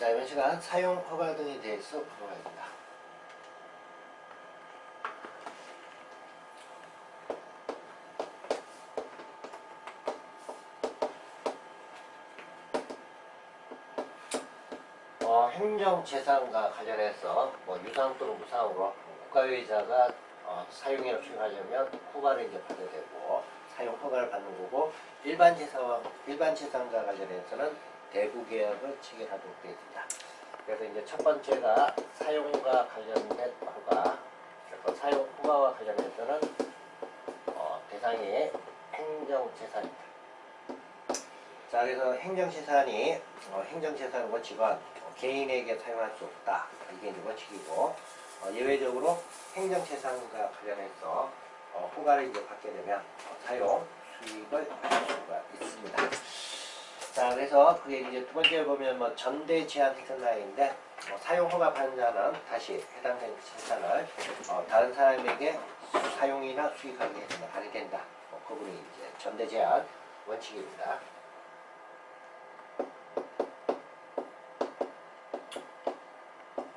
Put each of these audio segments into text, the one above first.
자, 이번 시간 사용 허가 등에 대해서 풀어가겠습니다. 행정재산과 관련해서 유상 또는 무상으로 국가유의자가 사용이나 수용하려면 허가를 이제 받아야 되고 사용 허가를 받는 거고, 일반 재산과 관련해서는 대부 계약을 체결하도록 되어 있습니다. 그래서 이제 첫 번째가 사용과 관련된 허가. 그래서 사용 허가와 관련해서는 대상이 행정재산입니다. 자, 그래서 행정재산은 원칙은 개인에게 사용할 수 없다. 이게 이제 원칙이고, 예외적으로 행정재산과 관련해서 허가를 이제 받게 되면 사용 수익을 할 수가 있습니다. 자, 그래서 그게 이제 두 번째 보면 전대 제한 특성라인인데, 사용 허가 받는 자는 다시 해당된 재산을 다른 사람에게 사용이나 수익하게 하게 된다. 그 부분이 이제 전대 제한 원칙입니다.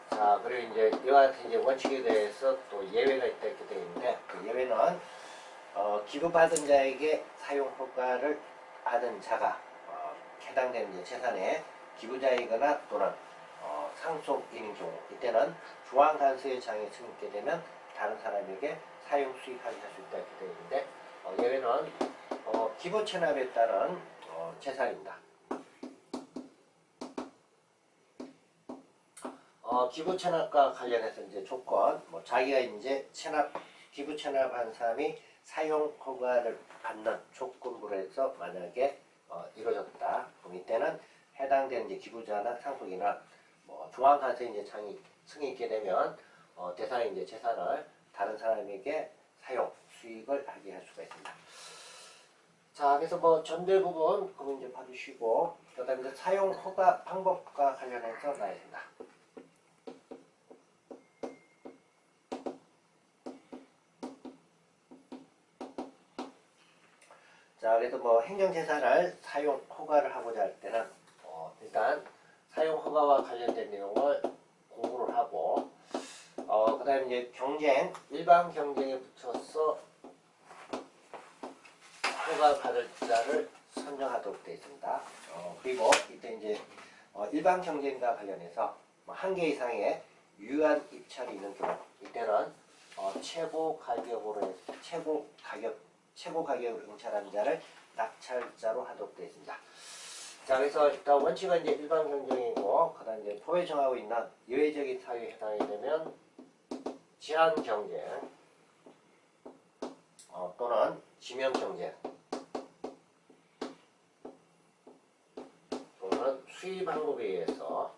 자, 그리고 이제 이와 같은 이제 원칙에 대해서 또 예외가 있다 이렇게 되어 있는데, 그 예외는 기부받은 자에게 사용 허가를 받은 자가 해당되는 이제 재산의 기부자이거나 또는 상속인인 경우, 이때는 중앙관세의 장이 승인하게 되면 다른 사람에게 사용 수익하게 할 수 있다 이렇게 되어 있는데, 예외는 기부 체납에 따른 재산입니다. 기부 체납과 관련해서 이제 조건, 자기가 이제 기부 체납한 사람이 사용 허가를 받는 조건부로 해서 만약에 이루어졌다. 그럼 이때는 해당되는 이제 기부자나 상속이나 중앙관세 이제 장이 승인있게 되면 대상의 이제 재산을 다른 사람에게 사용 수익을 하게 할 수가 있습니다. 자, 그래서 전대 부분 그거 이제 봐주시고, 그다음에 사용 허가 방법과 관련해서 나와있습니다. 자, 그래서 행정재산을 사용 허가를 하고자 할 때는 일단 사용 허가와 관련된 내용을 공부를 하고, 그 다음에 이제 일반 경쟁에 붙여서 허가 받을 자를 선정하도록 되어 있습니다. 그리고 이때 이제 일반 경쟁과 관련해서 한 개 이상의 유한 입찰이 있는 경우, 이때는 최고 가격을 응찰한 자를 낙찰자로 하도록 되어 있습니다. 자, 그래서 일단 원칙은 이제 일반 경쟁이고, 그 다음 이제 법에 정하고 있는 예외적인 사유에 해당이 되면 제한 경쟁 또는 지명 경쟁 또는 수의 방법에 의해서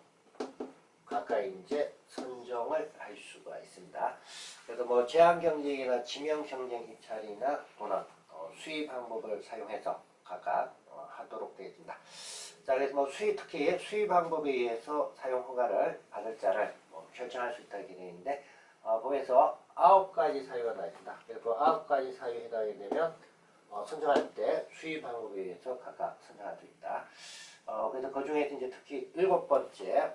각각 이제 선정을 할 수가 있습니다. 그래서 제한 경쟁이나 지명 경쟁 입찰이나 또는 수의 방법을 사용해서 각각 하도록 되어 있습니다. 자, 그래서 특히 수의 방법에 의해서 사용 허가를 받을 자를 결정할 수 있다고 되어 있는데, 법에서 9가지 사유가 나와 있습니다. 그래서 그 9가지 사유에 해당이 되면 선정할 때 수의 방법에 의해서 각각 선정할 수 있다. 그래서 그 중에서 이제 특히 7번째,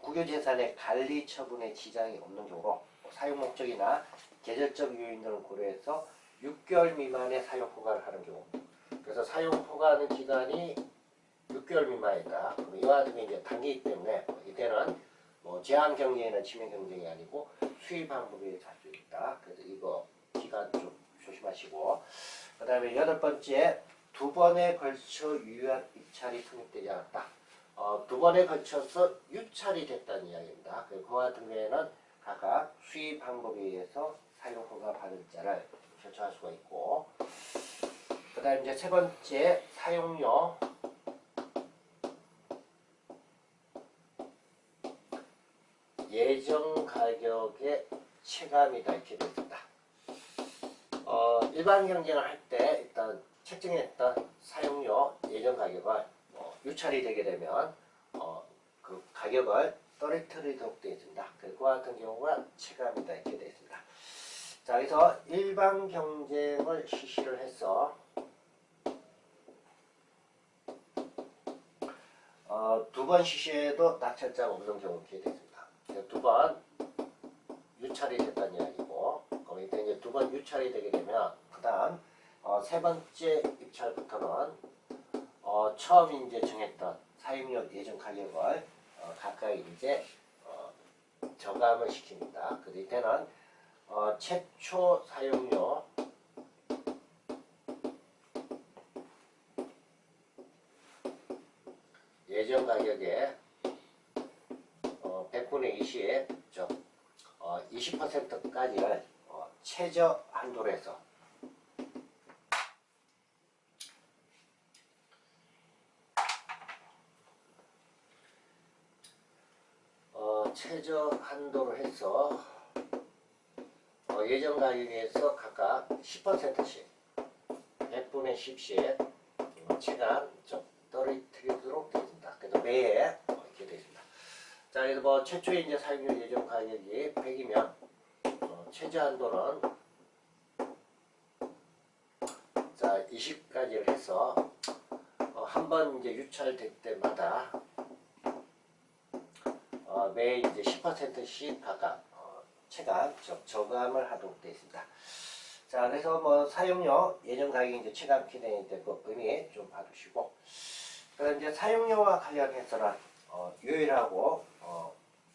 국유재산의 관리 처분에 지장이 없는 경우로 사용 목적이나 계절적 요인 등을 고려해서 6개월 미만의 사용 허가를 하는 경우. 그래서 사용 허가하는 기간이 6개월 미만이다. 그럼 이와 같은 게 이제 단기이기 때문에 이때는 제한 경쟁이나 지명 경쟁이 아니고 수의 방법에 할 수 있다. 그래서 이거 기간 좀 조심하시고, 그 다음에 8번째, 2번에 걸쳐 유효한 입찰이 성립되지 않았다. 2번에 걸쳐서 유찰이 됐다는 이야기입니다. 그와 같은 경우에는 각각 수의 방법에 의해서 사용 허가 받을 자를 결정할 수가 있고, 그 다음에 이제 3번째, 사용료 예정 가격의 체감이다 이렇게 되어 있습니다. 일반 경쟁을 할 때 일단 책정했던 사용료 예정 가격을 유찰이 되게 되면 그 가격을 떨어뜨리도록 되어 있습니다. 그와 같은 경우가 체감이다 이렇게 되어 있습니다. 자, 그래서 일반 경쟁을 실시를 해서 두 번 시시해도 낙찰자가 없는 경우 기회되겠습니다. 두 번 유찰이 됐다는 이야기고, 거기서 이제 두 번 유찰이 되게 되면 그 다음 세 번째 입찰부터는 처음 이제 정했던 사용료 예정 가격을 가까이 이제 저감을 시킵니다. 그 이때는 최초 사용료 예정 가격의 100분의 20, 즉 20%까지를 최저 한도로 해서 최저 한도로 해서 예정 가격에서 각각 10%씩 100분의 10씩 체감 떨어뜨리도록 되어 있습니다. 그래서 매해 이렇게 되어 있습니다. 자, 그래서 뭐 최초의 이제 사용료 예정 가격이 100이면 최저 한도는 자 20까지를 해서 한 번 이제 유찰될 때마다 매 이제 10%씩 각각 체감 저감을 하도록 되어 있습니다. 자, 그래서 뭐 사용료 예정 가격이 이제 체감 기대인데 그 의미 좀 봐두시고, 그다음 이제 사용료와 관련해서는 요율하고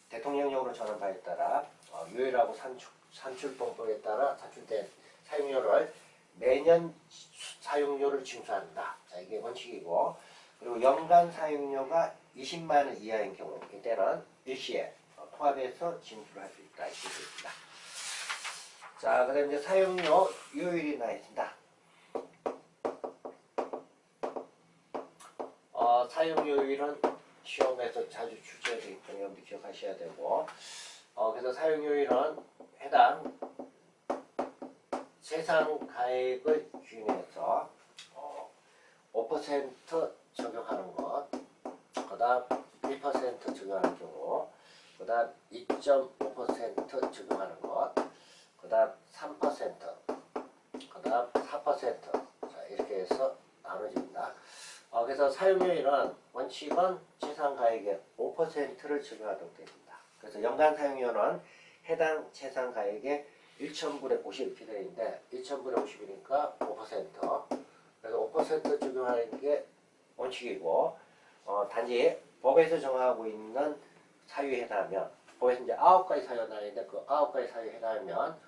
대통령령으로 전한 바에 따라 요율하고 산출봉법에 따라 산출된 사용료를 매년 사용료를 징수한다. 자, 이게 원칙이고, 그리고 연간 사용료가 20만 원 이하인 경우 이때는 일시에 포함해서 징수를 할 수 있다. 이렇게 되어 있습니다. 자, 그 다음에 이제 사용료 요율이 나와 있습니다. 사용료율은 시험에서 자주 출제되기 때문에 여러분들 기억하셔야 되고, 그래서 사용료율은 해당 세상가액을 기준해서 5% 적용하는 것, 그 다음 1% 적용하는 경우, 그 다음 2.5% 적용하는 것, 그 다음 3%, 그 다음 4%, 자, 이렇게 해서 나눠집니다. 그래서 사용료율은 원칙은 채상가액의 5%를 적용하도록 되어 있습니다. 그래서 연간 사용료는 해당 채상가액의 1,000분의 50 이렇게 되어 있는데 1,000분의 50이니까 5%, 그래서 5% 적용하는 게 원칙이고, 단지 법에서 정하고 있는 사유에 해당하면, 법에서 이제 9가지 사유가 나와 있는데 그 9가지 사유에 해당하면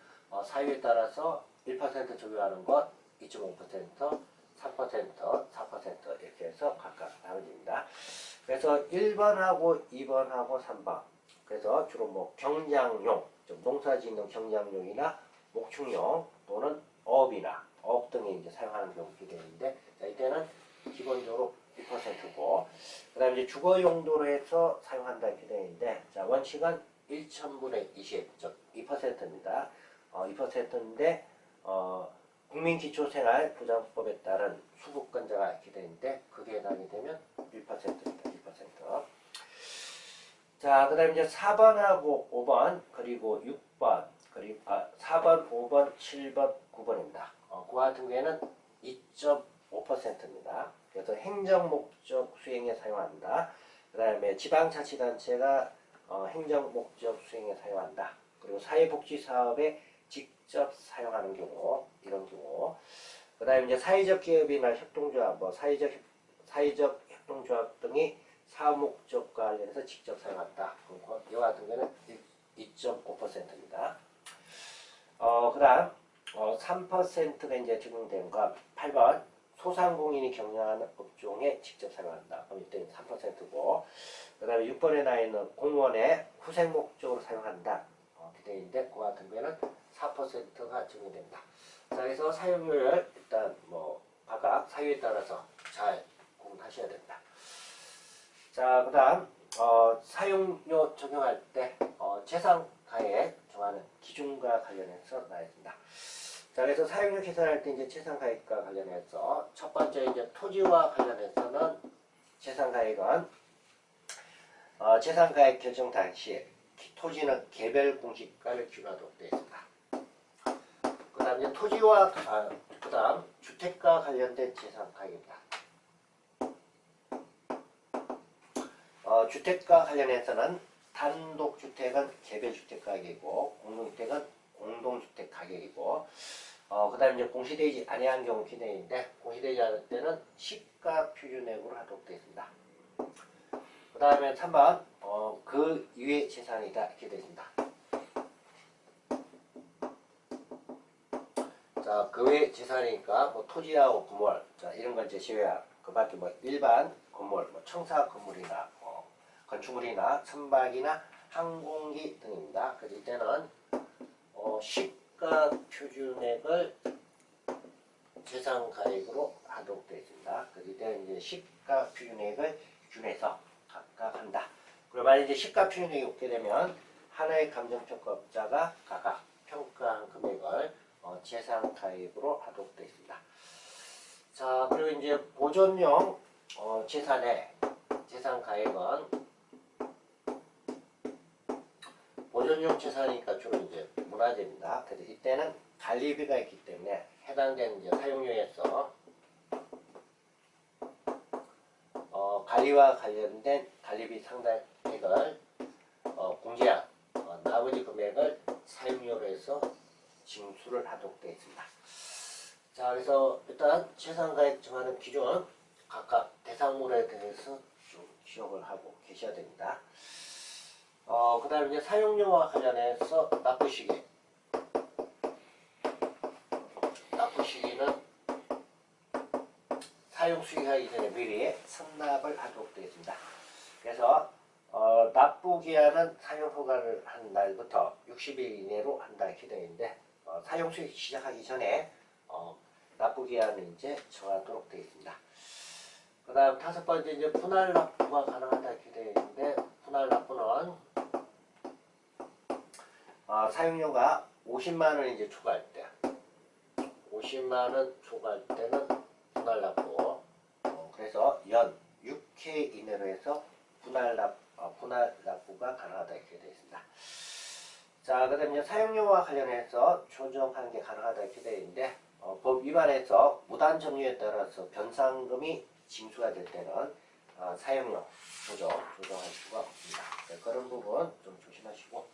사유에 따라서 1% 적용하는 것, 2.5%, 3%, 4% 이렇게 해서 각각 나눠집니다. 그래서 1번하고 2번하고 3번, 그래서 주로 뭐 경장용, 농사짓는 경장용이나 목축용 또는 어업이나 어업 등에 이제 사용하는 경우가 되는데, 자, 이때는 기본적으로 1%고, 그 다음에 이제 주거 용도로 해서 사용한다 이렇게 되는데, 자, 원칙은 1,000분의 20, 즉 2%입니다. 2%인데, 국민기초생활보장법에 따른 수급권자가 이렇게 되는데, 그게 해당이 되면 1%입니다. 1%. 자, 그 다음에 이제 4번하고 5번, 그리고 6번, 그리고 4번, 5번, 7번, 9번입니다. 그와 같은 경우에는 2.5%입니다. 그래서 행정목적 수행에 사용한다. 그 다음에 지방자치단체가 행정목적 수행에 사용한다. 그리고 사회복지사업에 직접 사용하는 경우, 이런 경우. 그 다음에 이제 사회적 기업이나 협동조합, 뭐 사회적 협동조합 등이 사업 목적과 관련해서 직접 사용한다. 이와 같은 경우는 2.5%입니다. 그 다음 3%가 이제 적용된 건 8번 소상공인이 경영하는 업종에 직접 사용한다. 그럼 이때는 3%고, 그 다음에 6번에 나와 있는 공원에 후생 목적으로 사용한다. 기대인데 그와 같은 경우에는 4%가 적용됩니다. 자, 그래서 사용료를 일단 뭐 각각 사유에 따라서 잘 구분하셔야 됩니다. 자, 그 다음 사용료 적용할 때 채상가액 정하는 기준과 관련해서 나와 있습니다. 자, 그래서 사용료 계산할 때 이제 채상가액과 관련해서 첫 번째 이제 토지와 관련해서는 채상가액은 채상가액 결정 당시 토지는 개별 공시가를 기준하도록 되어 있습니다. 그 다음 이제 토지와 그 다음 주택과 관련된 채상가액입니다. 주택과 관련해서는 단독주택은 개별주택 가격이고 공동주택은 공동주택 가격이고 그 다음에 이제 공시되지 아니한 경우 기대인데 공시되지 않을 때는 시가 표준액으로 하도록 되어 있습니다. 그 다음에 3번 그 이외 재산이다 이렇게 되어 있습니다. 자, 그 외 재산이니까 뭐 토지하고 건물 자, 이런 걸 이제 제외한 그 밖에 뭐 일반 건물, 뭐 청사 건물이나 건축물이나 선박이나 항공기 등입니다. 그래서 이때는 시가 표준액을 재산가액으로 하도록 되어 있습니다. 그래서 이때는 이제 시가 표준액을 기준해서 각각 한다. 그리고 만약 이제 시가 표준액이 없게 되면 하나의 감정평가업자가 각각 평가한 금액을 재산가액으로 하도록 되어 있습니다. 자, 그리고 이제 보존용 재산의 재산가액은 보존용 재산이니까 주로 이제 문화재입니다. 그래서 이때는 관리비가 있기 때문에 해당되는 이제 사용료에서 관리와 관련된 관리비 상당액을 공제한 나머지 금액을 사용료로 해서 징수를 하도록 되어 있습니다. 자, 그래서 일단 재산가액 정하는 기준 각각 대상물에 대해서 좀 기억을 하고 계셔야 됩니다. 그 다음에 이제 사용료와 관련해서 납부 시기. 납부 시기는 사용 수익하기 전에 미리 선납을 하도록 되어 있습니다. 그래서 납부 기한은 사용 허가를 한 날부터 60일 이내로 한다 이렇게 되어 있는데 사용 수익 시작하기 전에 납부 기한을 이제 정하도록 되어 있습니다. 그 다음 5번째 이제 분할 납부가 가능하다 이렇게 되어 있는데 분할 납부는 사용료가 50만원 이제 초과할 때 50만원 초과할 때는 분할 납부 그래서 연 6회 이내로 해서 분할 납부가 가능하다 이렇게 되어 있습니다. 자, 그 다음에 사용료와 관련해서 조정하는 게 가능하다 이렇게 되어 있는데 법 위반해서 무단 점유에 따라서 변상금이 징수가 될 때는 사용료 조정할 수가 없습니다. 네, 그런 부분 좀 조심하시고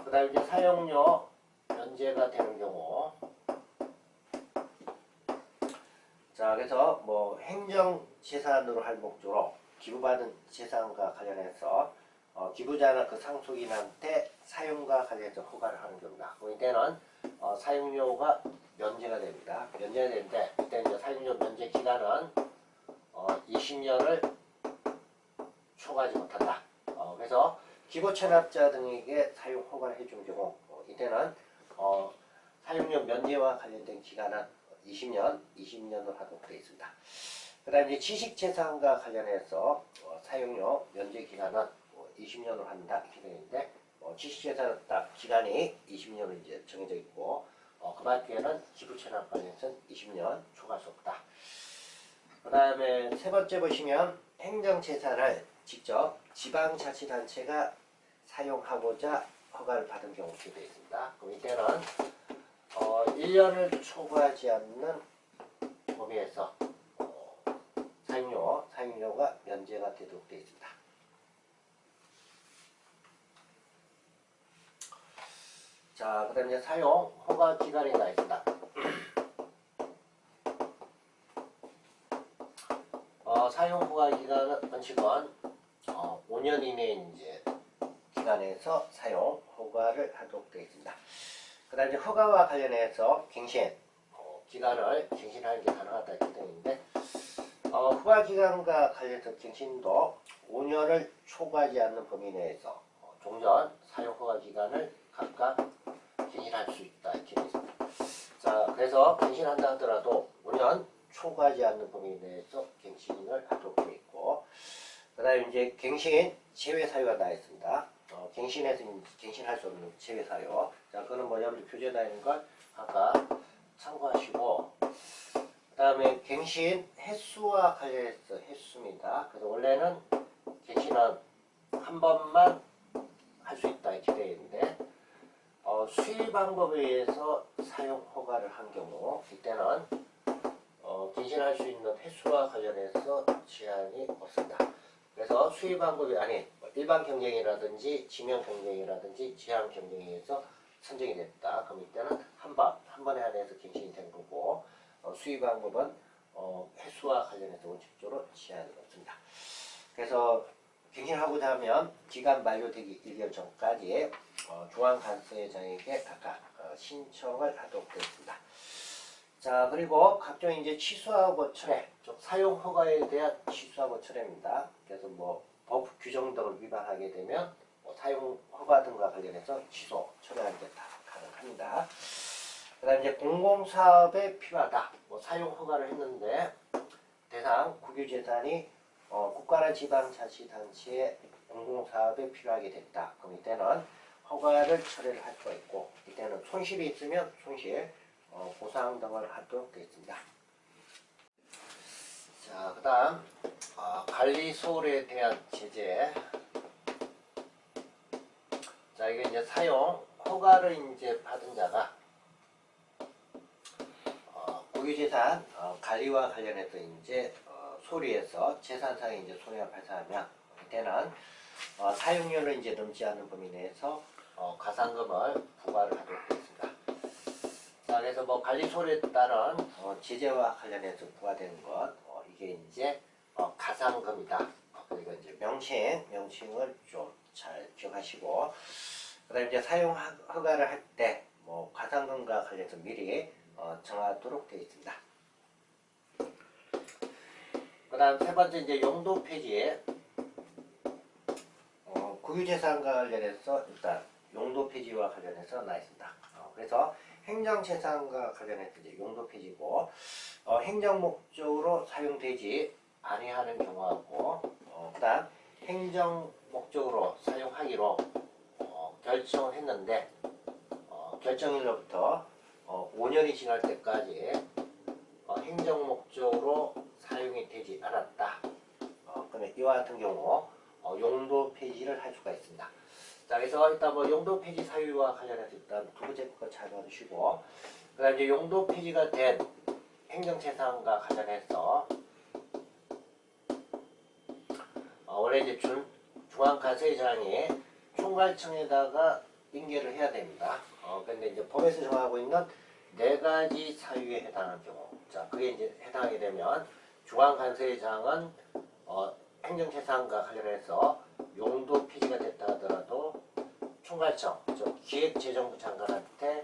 그 다음에 이제 사용료 면제가 되는 경우 자, 그래서 뭐 행정재산으로 할 목적으로 기부받은 재산과 관련해서 기부자나 그 상속인한테 사용과 관련해서 허가를 하는 경우다. 이때는 사용료가 면제가 됩니다. 면제가 되는데 이때 이제 사용료 면제 기간은 20년을 초과하지 못한다. 그래서 기부 체납자 등에게 사용 허가를 해준 경우 이때는 사용료 면제와 관련된 기간은 20년으로 하도록 되어 있습니다. 그 다음에 이제 지식재산과 관련해서 사용료 면제 기간은 20년으로 한다 이렇게 되어 있는데 지식재산 딱 기간이 20년으로 이제 정해져 있고 그 밖에는 기부채납 관련해서는 20년 초과할 수 없다. 그 다음에 세 번째 보시면 행정재산을 직접 지방자치단체가 사용하고자 허가를 받은 경우 이렇게 되어 있습니다. 그럼 이때는 1년을 초과하지 않는 범위에서 사용료가 면제가 되도록 되어 있습니다. 자, 그 다음에 이제 사용 허가 기간이 나 있습니다. 사용 허가 기간은 원칙은 5년 이내 이제 기간에서 사용 허가를 하도록 되어 있습니다. 그 다음에 허가와 관련해서 갱신 기간을 갱신하는 게 가능하다 이렇게 되어 있는데 허가 기간과 관련해서 갱신도 5년을 초과하지 않는 범위 내에서 종전 사용 허가 기간을 각각 갱신할 수 있다 이렇게 되어 있습니다. 자, 그래서 갱신한다 하더라도 5년 초과하지 않는 범위 내에서 갱신을 하도록 되어 있고 그 다음에 이제 갱신 제외 사유가 나와 있습니다. 갱신해서 갱신할 수 없는 제외 사유. 자, 그거는 뭐 여러분들 표지에 나와 있는 걸 아까 참고하시고 그 다음에 갱신 횟수와 관련해서 횟수입니다. 그래서 원래는 갱신은 한 번만 할 수 있다 이렇게 되어 있는데 수의 방법에 의해서 사용 허가를 한 경우 이때는 갱신할 수 있는 횟수와 관련해서 제한이 없습니다. 그래서 수의 방법이 아닌 일반 경쟁이라든지 지명 경쟁이라든지 제한 경쟁에 의해서 선정이 됐다. 그럼 이때는 한 번에 한해서 갱신이 된 거고, 수의 방법은 횟수와 관련해서 원칙적으로 제한이 없습니다. 그래서 갱신하고자 하면 기간 만료되기 1개월 전까지 중앙간수회장에게 각각 신청을 하도록 되어 있습니다. 자, 그리고 각종 이제 취소하고 철회, 즉 사용 허가에 대한 취소하고 철회입니다. 그래서 뭐 법 규정 등을 위반하게 되면 사용 허가 등과 관련해서 취소, 철회하는 게 다 가능합니다. 그다음 이제 공공사업에 필요하다. 사용 허가를 했는데 대상 국유재산이 국가나 지방자치단체의 공공사업에 필요하게 됐다. 그럼 이때는 허가를 철회를 할 수가 있고, 이때는 손실이 있으면 손실 보상 등을 하도록 되어 있습니다. 자, 그 다음 관리소홀에 대한 제재. 자, 이게 이제 사용 허가를 이제 받은 자가 국유재산 관리와 관련해서 이제 소리에서 재산상의 이제 손해가 발생하면 이때는 사용료를 이제 넘지 않는 범위 내에서 가산금을 부과를 하도록 되어 있습니다. 자, 그래서 뭐 관리 소리에 따른 제재와 관련해서 부과되는 것, 이게 이제 가산금이다. 그리고 이제 명칭을 좀 잘 기억하시고, 그다음에 이제 사용 허가를 할 때 뭐 가산금과 관련해서 미리 정하도록 되어 있습니다. 그다음 세 번째 이제 용도 폐지에 국유재산과 관련해서 일단 용도 폐지와 관련해서 나와 있습니다. 그래서 행정재산과 관련해서 이제 용도 폐지고, 행정 목적으로 사용되지 아니하는 경우하고, 그다음 행정 목적으로 사용하기로 결정을 했는데 결정일로부터 5년이 지날 때까지 행정 목적으로 사용이 되지 않았다. 그러면 이와 같은 경우 용도 폐지를 할 수가 있습니다. 자, 그래서 일단 뭐 용도 폐지 사유와 관련해서 일단 두 번째 거 잘 봐주시고, 그다음 이제 용도 폐지가 된 행정재산과 관련해서 원래 이제 중앙간수회장이 총괄청에다가 인계를 해야 됩니다. 근데 이제 법에서 정하고 있는 4가지 사유에 해당하는 경우, 자, 그게 이제 해당하게 되면 중앙간수회장은 행정재산과 관련해서 용도 폐지가 됐다 하더라도 총괄청, 즉 기획재정부 장관한테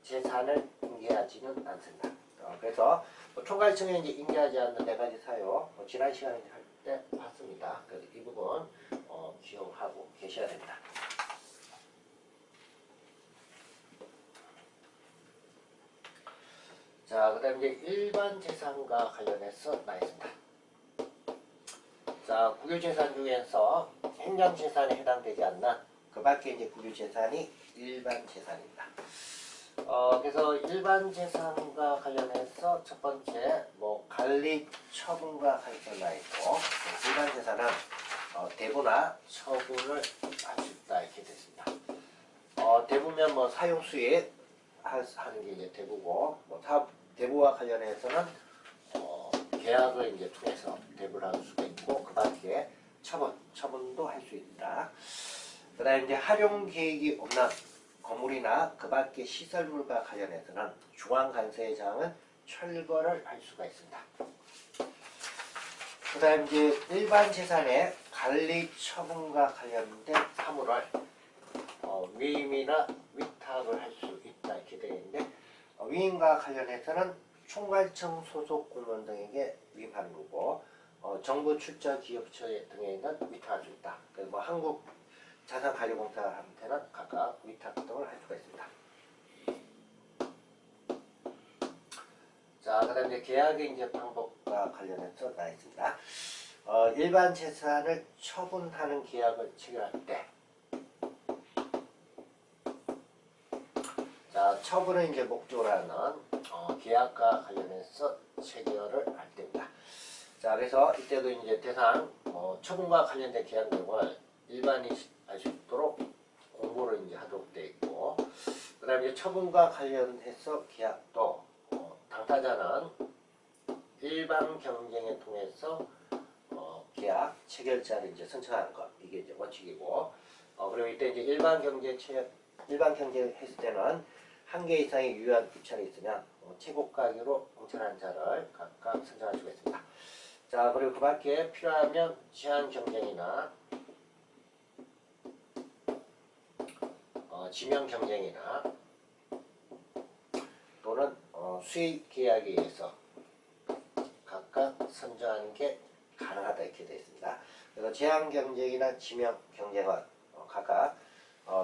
재산을 인계하지는 않습니다. 그래서 총괄청에 이제 인계하지 않는 4가지 사유, 지난 시간에 할 때 봤습니다. 그래서 이 부분 기억하고 계셔야 됩니다. 자, 그 다음에 이제 일반 재산과 관련해서 나와 있습니다. 자, 국유재산 중에서 행정재산에 해당되지 않는 그 밖에 이제 국유재산이 일반 재산입니다. 그래서 일반 재산과 관련해서 첫 번째 뭐 관리 처분과 관련해서 나와 있고, 일반 재산은 대부나 처분을 할 수 있다 이렇게 됐습니다. 대부면 뭐 사용 수익 하는 게 이제 대부고, 뭐 대부와 관련해서는 계약을 이제 통해서 대부를 할 수가 있고, 그 밖에 처분도 할 수 있다. 그다음에 이제 활용 계획이 없는 건물이나 그 밖의 시설물과 관련해서는 중앙간수회장은 철거를 할 수가 있습니다. 그 다음 이제 일반 재산의 관리 처분과 관련된 사무를 위임이나 위탁을 할 수 있다 이렇게 되어 있는데, 위임과 관련해서는 총괄청 소속 공무원 등에게 위임하는 거고, 정부 출자 기업처 등에 있는 위탁할 수 있다. 그래서 뭐 한국 자산관리공사한테는 각각 위탁 등을 할 수가 있습니다. 자, 그 다음에 계약의 이제 방법과 관련해서 나와 있습니다. 일반 재산을 처분하는 계약을 체결할 때, 자, 처분을 이제 목적으로 하는 계약과 관련해서 체결을 할 때입니다. 자, 그래서 이때도 이제 대상 처분과 관련된 계약 내용을 일반이 알 수 있도록 공고를 이제 하도록 되어 있고, 그 다음에 이제 처분과 관련해서 계약도 당사자는 일반 경쟁에 통해서 계약 체결자를 이제 선정하는 것, 이게 이제 원칙이고, 그리고 이때 이제 일반 경제를 했을 때는 한 개 이상의 유효한 입찰이 있으면 최고 가격으로 공천한 자를 각각 선정할 수가 있습니다. 자, 그리고 그 밖에 필요하면 제한 경쟁이나 지명 경쟁이나 또는 수익 계약에 의해서 각각 선정하는 게 가능하다 이렇게 되어 있습니다. 그래서 제한 경쟁이나 지명 경쟁은 각각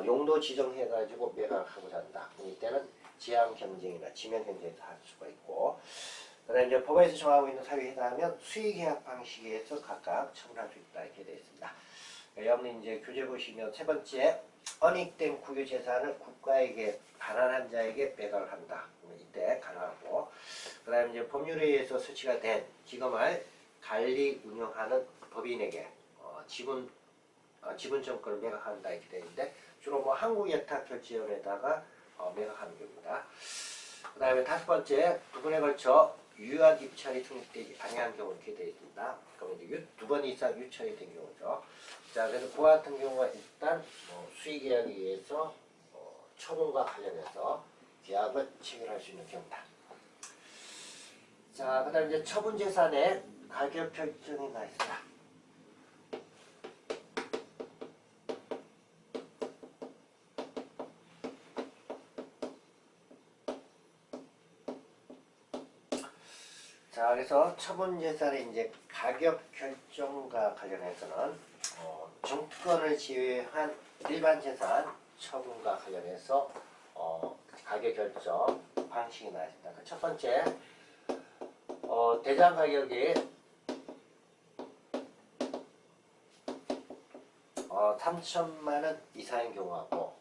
용도 지정해 가지고 매각을 하고자 한다. 이때는 제한 경쟁이나 지명 경쟁도 할 수가 있고, 그다음에 이제 법에서 정하고 있는 사유에 해당하면 수의 계약 방식에 의해서 각각 처분할 수 있다 이렇게 되어 있습니다. 여러분 이제 교재 보시면 세 번째 언익된 국유 재산을 국가에게 반환한 자에게 매각을 한다. 이때 가능하고, 그다음에 이제 법률에 의해서 설치가 된 기금을 관리 운영하는 법인에게 지분증권을 매각한다 이렇게 되어 있는데, 주로 뭐 한국예탁결제원에다가 매각하는 경우입니다. 그 다음에 다섯 번째, 두 번에 걸쳐 유효한 입찰이 성립되지 아니한 경우 이렇게 되어 있습니다. 그러면 이제 두 번 이상 유찰이 된 경우죠. 자, 그래서 그와 같은 경우가 일단 수의계약에 의해서 처분과 관련해서 계약을 체결할 수 있는 경우다. 자, 그 다음에 이제 처분재산의 가격 결정이 나 있습니다. 자, 그래서 처분재산의 이제 가격 결정과 관련해서는 정권을 제외한 일반 재산 처분과 관련해서 가격 결정 방식이 나와 있습니다. 첫 번째, 대장 가격이 3천만 원 이상인 경우하고,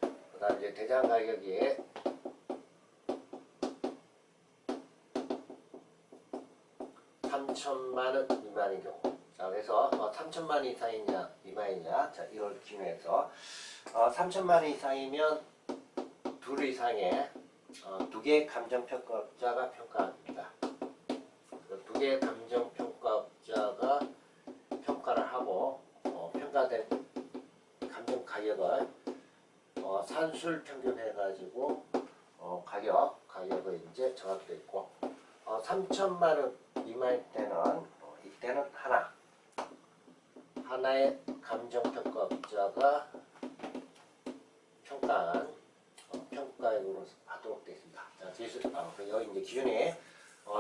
그 다음 이제 대장 가격이 3천만 원 미만인 경우. 자, 그래서 3천만 원 이상이냐 미만이냐, 자, 이걸 기준해서 3천만 원 이상이면 둘 이상의 두 개의 감정평가업자가 평가합니다. 두 개의 감정평가업자가 평가를 하고 평가된 감정 가격을 산술 평균해가지고 가격을 이제 정확히 있고, 3천만 원 미만일 때는 이때는 하나의 감정평가업자가 평가한 평가액으로 하도록 되어 있습니다. 자, 여기 이제 기준이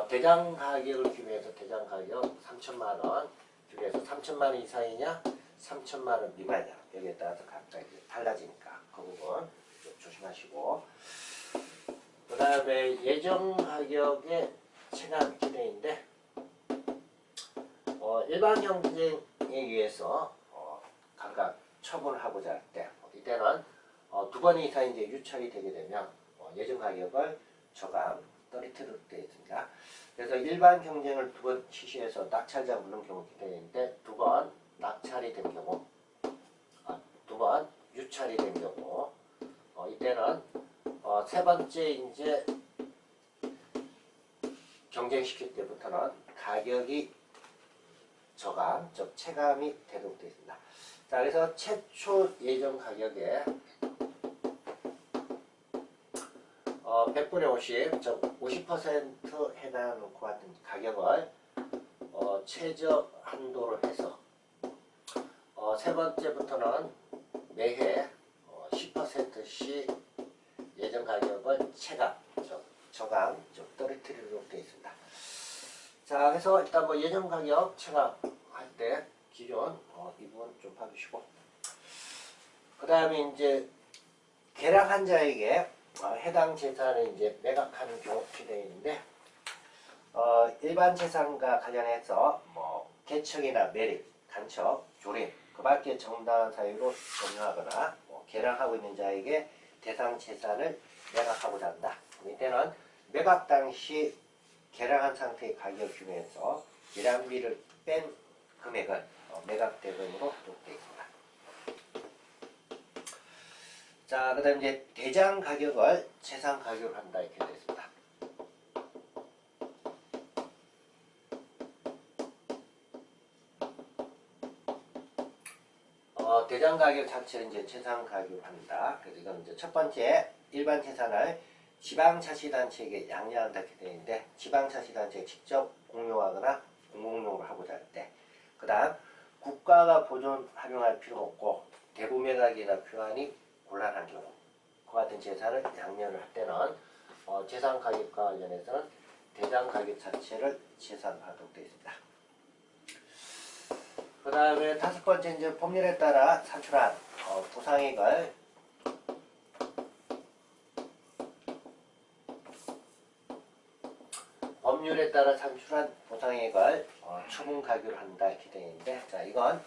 대장 가격을 규명해서 대장 가격 3천만 원 중에서 3천만 원 이상이냐 3천만 원 미만이냐 여기에 따라서 각각 달라지니까 그 부분 조심하시고, 그 다음에 예정 가격의 체감 기대인데 일반 경쟁에 의해서 각각 처분을 하고자 할 때 이때는 두 번 이상 이제 유찰이 되게 되면 예정 가격을 저감 떨어뜨리게 되어 있습니다. 그래서 일반 경쟁을 두 번 실시해서 낙찰자 물론 경우 기대인데 두 번 낙찰이 된 경우, 두 번 유찰이 된 경우, 이때는 세 번째 이제 경쟁시킬 때부터는 가격이 저감, 즉 체감이 되도록 되어 있습니다. 자, 그래서 최초 예정 가격에 100분의 50, 즉 50% 해당하는 것 같은 가격을 최저 한도로 해서 세 번째부터는 매해 10%씩 예정 가격을 체감, 즉 저감, 즉 떨어뜨리도록 되어 있습니다. 자, 그래서 일단 뭐 예정 가격 체감 할 때 기존 이 부분 좀 봐주시고, 그 다음에 이제 계량한 자에게 해당 재산을 이제 매각하는 경우 되어 있는데, 일반 재산과 관련해서 뭐 개척이나 매립, 간척, 조림, 그 밖에 정당한 사유로 점유하거나 계량하고 있는 자에게 대상 재산을 매각하고자 한다. 이때는 매각 당시 계량한 상태의 가격 규모에서 계량비를 뺀 금액은 매각 대금으로 되어 있습니다. 자, 그 다음 이제 대장 가격을 재산 가격으로 한다 이렇게 되어 있습니다. 대장 가격 자체를 이제 재산 가격으로 합니다. 그래서 이건 이제 첫 번째 일반 재산을 지방자치단체에게 양려한다 이렇게 되어 있는데 지방자치단체가 직접 공유하거나 공공용으로 하고자 할 때, 그 다음 국가가 보존 활용할 필요 없고 대부 매각이나 교환이 곤란한 경우, 그와 같은 재산을 양려를 할 때는 재산 가격과 관련해서는 대장 가격 자체를 재산하도록 되어 있습니다. 그 다음에 다섯 번째 이제 법률에 따라 산출한 보상액을 법률에 따라 산출한 보상액을 처분 가격으로 한다 이렇게 되어 있는데, 자 이건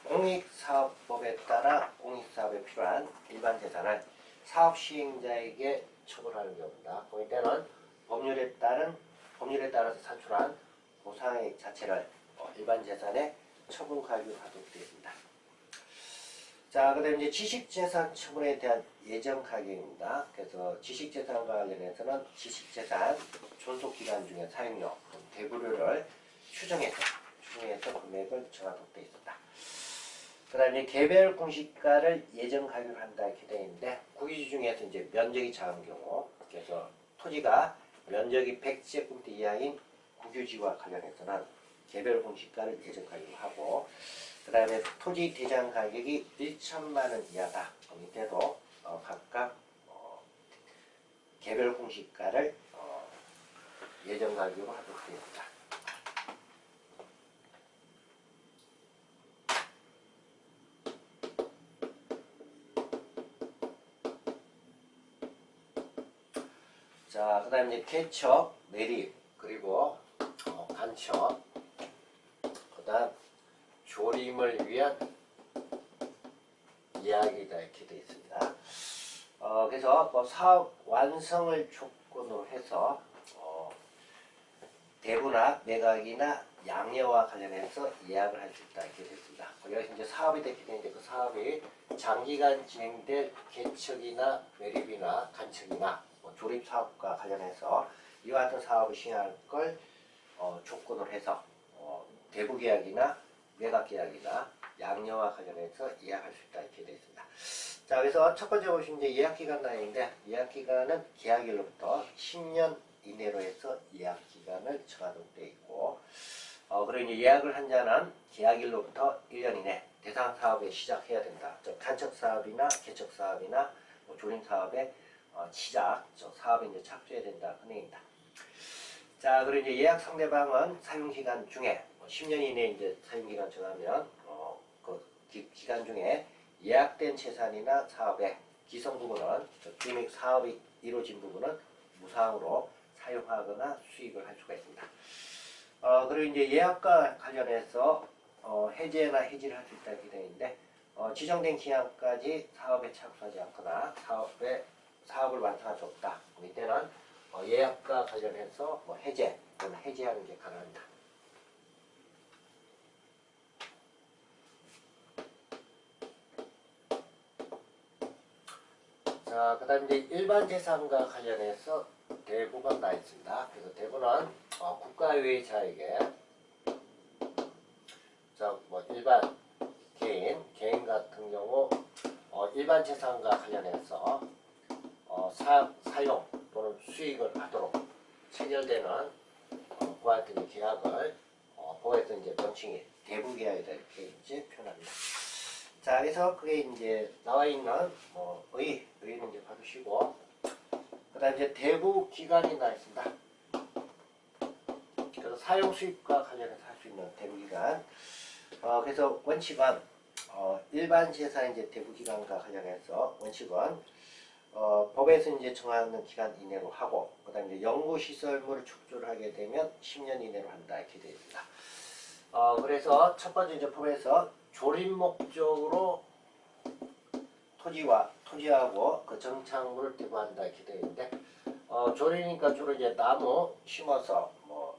공익사업법에 따라 공익사업에 필요한 일반 재산을 사업 시행자에게 처분하는 경우입니다. 그럴 때는 법률에 따라서 산출한 보상액 자체를 일반 재산의 처분 가격으로 하도록 되어 있습니다. 자, 그 다음에 이제 지식재산 처분에 대한 예정 가격입니다. 그래서 지식재산과 관련해서는 지식재산 존속기간 중에 사용료, 대부료를 추정해서 금액을 정하도록 되어 있습니다. 그 다음에 개별 공시가를 예정 가격으로 한다 이렇게 되어 있는데, 구기주 중에서 이제 면적이 작은 경우, 그래서 토지가 면적이 100제곱미터 이하인 국유지와 관련해서는 개별 공시가를 예정 가격으로 하고, 그 다음에 토지 대장 가격이 1천만원 이하다. 이때도 각각 개별 공시가를 예정 가격으로 하도록 되어 있습니다. 자, 그 다음에 이제 개척, 매립, 그리고 간척, 그 다음 조림을 위한 이야기가 이렇게 되어 있습니다. 그래서 사업 완성을 조건으로 해서 대부나 매각이나 양려와 관련해서 예약을 할 수 있다 이렇게 됐습니다. 여기서 이제 사업이 됐기 때문에 그 사업이 장기간 진행될 개척이나 매립이나 간척이나 조립 사업과 관련해서 이와 같은 사업을 시행할 걸 조건으로 해서 대부 계약이나 매각 계약이나 양려와 관련해서 예약할 수 있다 이렇게 되어 있습니다. 자, 그래서 첫 번째 보시면 이제 예약 기간 나이인데, 예약 기간은 계약일로부터 10년 이내로 해서 예약 기간을 정하도록 되어 있고, 그리고 이제 예약을 한 자는 계약일로부터 1년 이내 대상 사업에 시작해야 된다. 즉 간척 사업이나 개척 사업이나 조림 사업의 시작, 사업에 이제 착수해야 된다 그 내용입니다. 자, 그리고 이제 예약 상대방은 사용 기간 중에 10년 이내 이제 사용 기간 정하면 그 기간 중에 예약된 재산이나 사업의 기성 부분은 이미 사업이 이루어진 부분은 무상으로 사용하거나 수익을 할 수가 있습니다. 그리고 이제 예약과 관련해서 해제나 해지를 할 수 있다 이렇게 되어 있는데, 지정된 기한까지 사업에 착수하지 않거나 사업을 완성할 수 없다. 이때는 예약과 관련해서 해제 또는 해지하는 게 가능합니다. 자, 그 다음 이제 일반 재산과 관련해서 대부가 나 있습니다. 그래서 대부는 국가유의자에게 일반 개인 같은 경우 일반 재산과 관련해서 사용 또는 수익을 하도록 체결되는 그와 같은 계약을 법에서 이제 명칭이 대부 계약이다 이렇게 이제 표현합니다. 자, 그래서 그게 이제 나와 있는 의의는 이제 봐주시고, 그 다음 이제 대부 기간이 나 있습니다. 그래서 사용 수익과 관련해서 할 수 있는 대부 기간. 그래서 원칙은 일반 재산 이제 대부 기간과 관련해서 원칙은 법에서 이제 정하는 기간 이내로 하고, 그 다음 이제 연구시설물을 축조를 하게 되면 10년 이내로 한다 이렇게 되어 있습니다. 그래서 첫 번째 이제 법에서 조립 목적으로 토지하고 그 정착물을 대부한다 이렇게 되어 있는데, 조립이니까 주로 이제 나무 심어서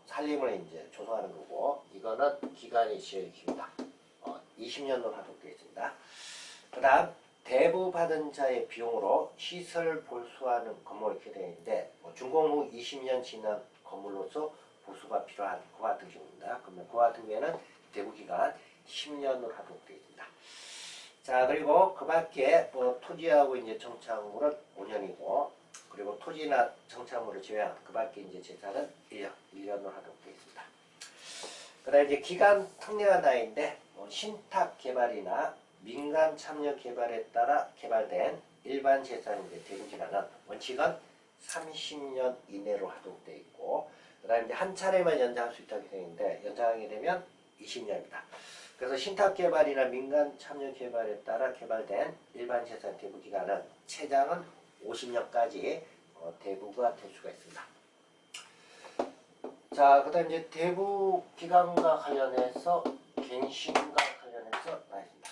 산림을 이제 조성하는 거고, 이거는 기간이 제일 깁니다. 20년으로 하도록 되어 있습니다. 그 다음 대부 받은 자의 비용으로 시설 보수하는 건물 이렇게 되어 있는데, 준공 후 20년 지난 건물로서 보수가 필요한 그와 같은 경우입니다. 그러면 그와 같은 경우에는 대부 기간 10년으로 하도록 되어 있습니다. 자, 그리고 그 밖에 뭐 토지하고 이제 정착물은 5년이고, 그리고 토지나 정착물을 제외한 그 밖에 이제 재산은 1년으로 하도록 되어 있습니다. 그 다음에 이제 기간 특례가 나인데, 신탁 개발이나 민간 참여 개발에 따라 개발된 일반 재산인데 대부 기간은 원칙은 30년 이내로 하도록 되어 있고, 그 다음에 이제 한 차례만 연장할 수 있다고 되어 있는데, 연장하게 되면 20년입니다. 그래서 신탁 개발이나 민간 참여 개발에 따라 개발된 일반 재산 대부 기간은 최장은 50년까지 대부가 될 수가 있습니다. 자, 그 다음 이제 대부 기간과 관련해서 갱신과 관련해서 나있습니다.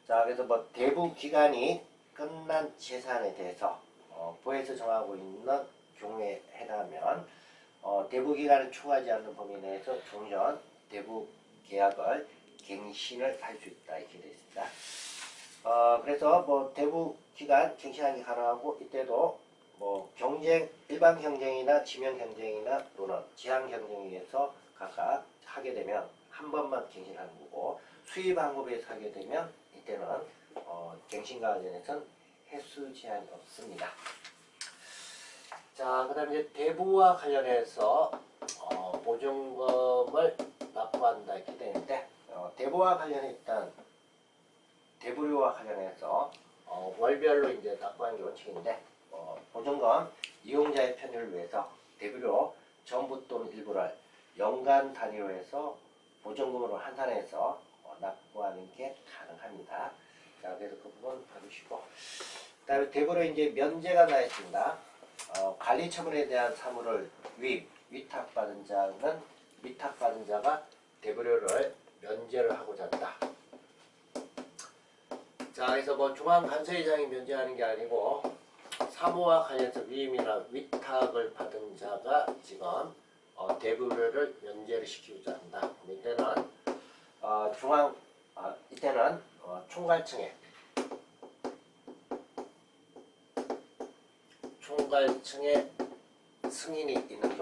자, 그래서 뭐 대부 기간이 끝난 재산에 대해서 보에서 정하고 있는 경우에 해당하면 대부 기간을 초과하지 않는 범위 내에서 종전 대부 계약을 갱신을 할 수 있다 이렇게 되어 있습니다. 그래서 뭐 대부 기간 갱신하기 가능하고 이때도 뭐 일반 경쟁이나 지명 경쟁이나 또는 제한 경쟁에 의해서 각각 하게 되면 한 번만 갱신하는 거고 수입 방법에서 하게 되면 이때는 갱신과 관련해서는 횟수 제한이 없습니다. 자, 그 다음에 이제 대부와 관련해서 보증금을 납부한다 이렇게 되는데 대부와 관련해 일단 대부료와 관련해서 월별로 이제 납부하는 게 원칙인데 보증금 이용자의 편의를 위해서 대부료 전부 또는 일부를 연간 단위로 해서 보증금으로 환산해서 납부하는 게 가능합니다. 자, 그래서 그 부분 봐주시고 그 다음에 대부로 이제 면제가 나 있습니다. 관리 처분에 대한 사무를 위탁받은 자는 위탁받은 자가 대부료를 면제를 하고자 한다. 자, 그래서 뭐 중앙간서의장이 면제하는 게 아니고 사무와 관련해서 위임이나 위탁을 받은 자가 지금 대부료를 면제를 시키고자 한다. 이때는 이때는 총괄층에 승인이 있는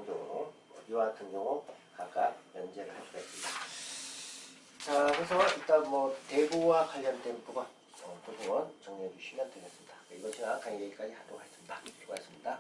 경우, 이와 같은 경우 각각 면제를 할 수가 있습니다. 자, 그래서 일단 뭐 대부와 관련된 부분 정리해 주시면 되겠습니다. 이번 시간 강의 여기까지 하도록 하겠습니다. 수고하셨습니다.